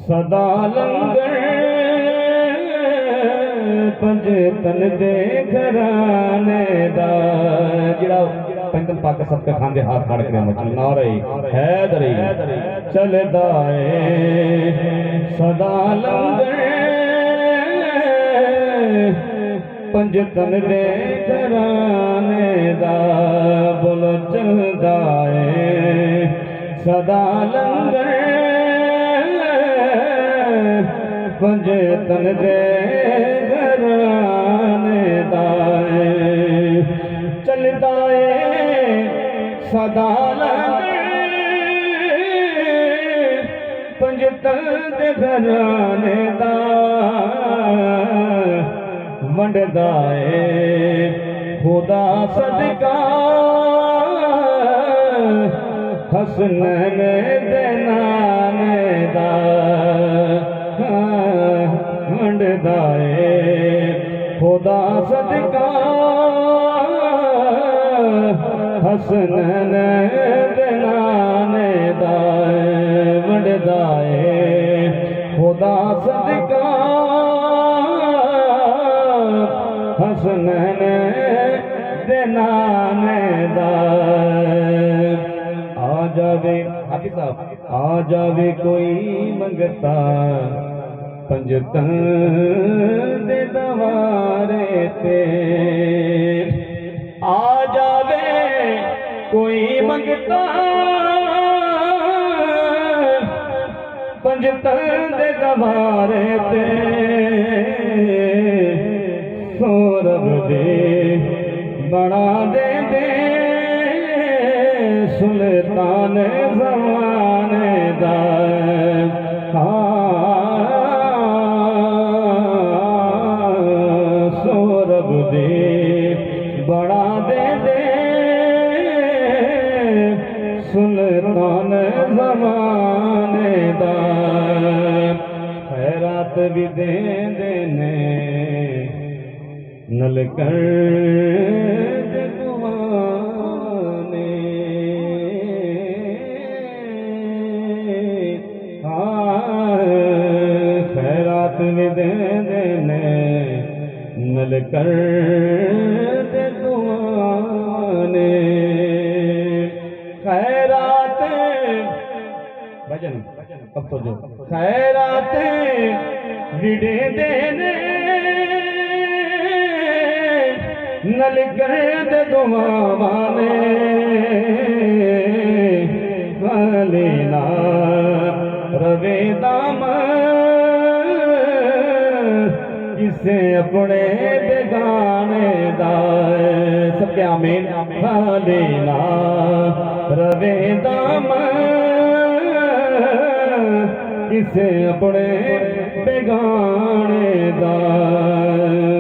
सदा लंगर पंज तन दे घराने दा जिड़ा पंजन पाक सबके खांदे हाथ खड़ के मचल नारे हैदरी चलदा है सदा लंगर पंज तन दे घराने दा बोलो चलदा है सदा लंगर पंज तन दे घराने दाए चलदा है सदा लंगर पंज तन दे घराने दा वंडदा है खुदा सदका हसनैन दे नाने दा वंडदा है खुदा सदका हसनैन दे नाने दा वंडदा है खुदा सदका हसनैन दे नाने दा आ जावे हाफिज साहब आ जावे कोई मंगता पंज तन दे दवारे ते आ जावे कोई मंगता पंज तन दे दवारे ते सौरभ दे बना दे सुल्तान ज़माने दा सौरभ दे बड़ा दे सुल्तान ज़माने दा खैरात भी दे ने नलकर खैरात भी दे ने नलकर दे दुआने खैरात भजन अब तो जो खैरात विडे देने नलकर दे दुआने लेना रवे दाम किसे अपने बेगाने दाए सबके आमीन लेना रवे दाम किसे अपने बेगाने दाए